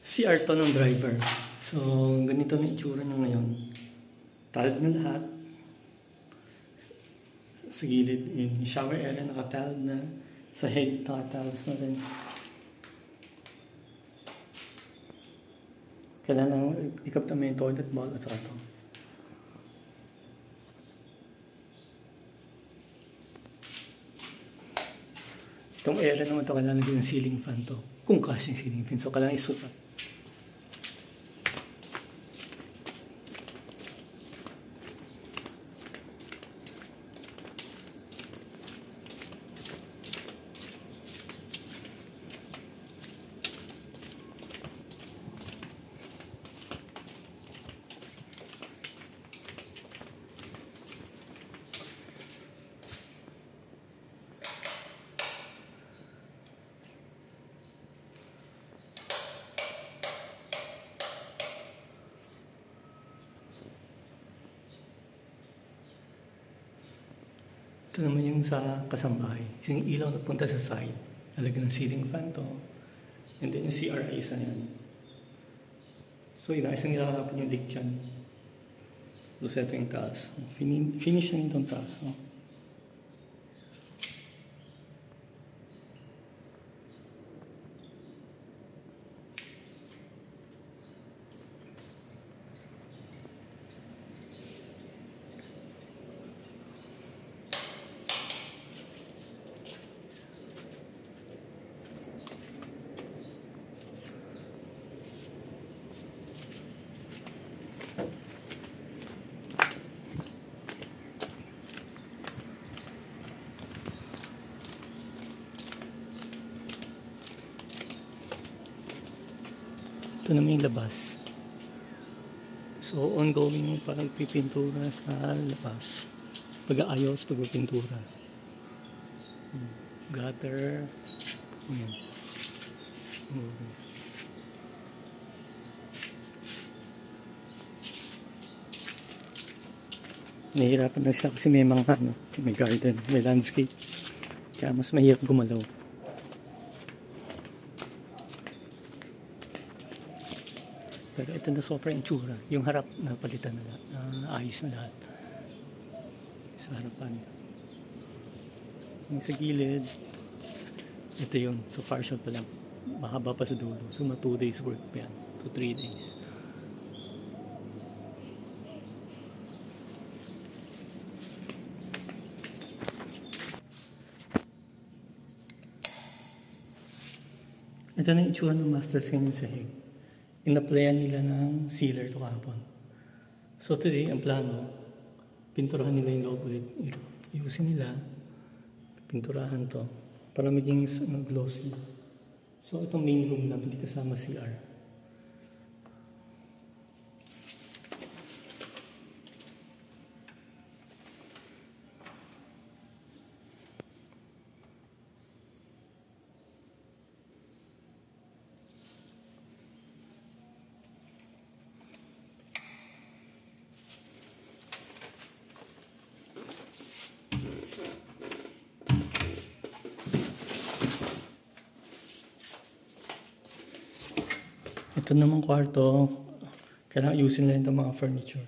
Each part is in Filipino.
CR to ng driver. So, ganito na itsura niya ngayon. Tiled na lahat. Sa gilid, yung shower area naka-tiled na. Sa head, naka-tiles na rin. Kailangan ikap naman yung toilet bowl at saka ito. Itong area naman ito, kailangan din ng ceiling fan to. Kung kasing ceiling fan. So, kailangan isukat. Ito naman yung sa kasambahay. Yung ilaw na punta sa side. Lalagyan ng ceiling fan to. And then yung CR ay isa yan. So yun, isang nilalapin yung leak dyan. So ito yung taas. Finish na itong taas. Oh. Ito naman yung labas. So, ongoing yung pagpipintura sa labas. Pag-aayos, pagpipintura. Gutter. Ayan. Nahihirapan na sila kasi may mga may garden, may landscape. Kaya mas mahirap gumalaw. Pero ito na sobrang itsura. Yung harap na palitan na lahat. Ayos na lahat. Sa harapan. Yung sa gilid. Ito yun. So partial pa lang. Mahaba pa sa dulo. So 2 days work pa yan. 2-3 days. Ito na yung itsura ng master singing sahig. Inaplayan nila ng sealer to kahapon. So today, ang plano, pinturahan nila yung loob ulit. Ayusin nila, pinturahan to, para maging glossy. So itong main room lang, hindi kasama CR. Ito namang kwarto, kailangan ayusin na rin itong mga furniture.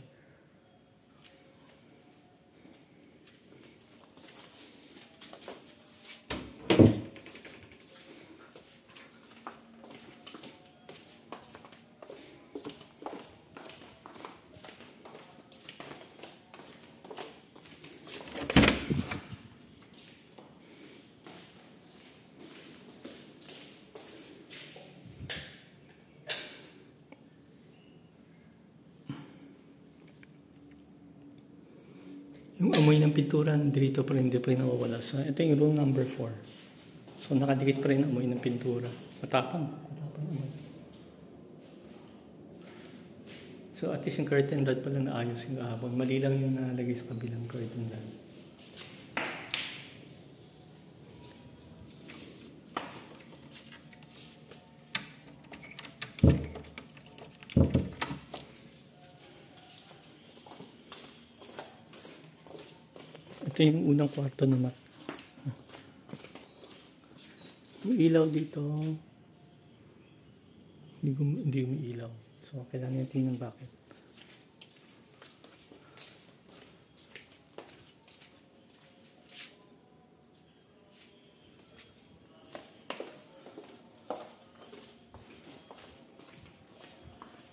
Yung amoy ng pintura, dito pa rin, hindi pa rin nawawala. So, ito yung room number 4. So, nakadikit pa rin amoy ng pintura. Matapang. Matapang amoy. So, at least yung curtain rod pala naayos yung kahapon. Mali lang yung nalagay sa kabilang curtain rod. Ito yung unang kwarto naman. Yung ilaw dito. Hindi umiilaw. So, kailangan natin tingnan bakit.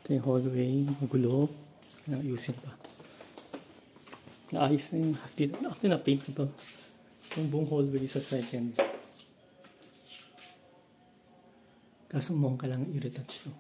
Ito yung hallway, magulo. Ayusin pa. Naayos na yung half dito. Actually, na-paint na to. Yung buong hallway sa second. Kaso mukhang kailangan i-retouch to.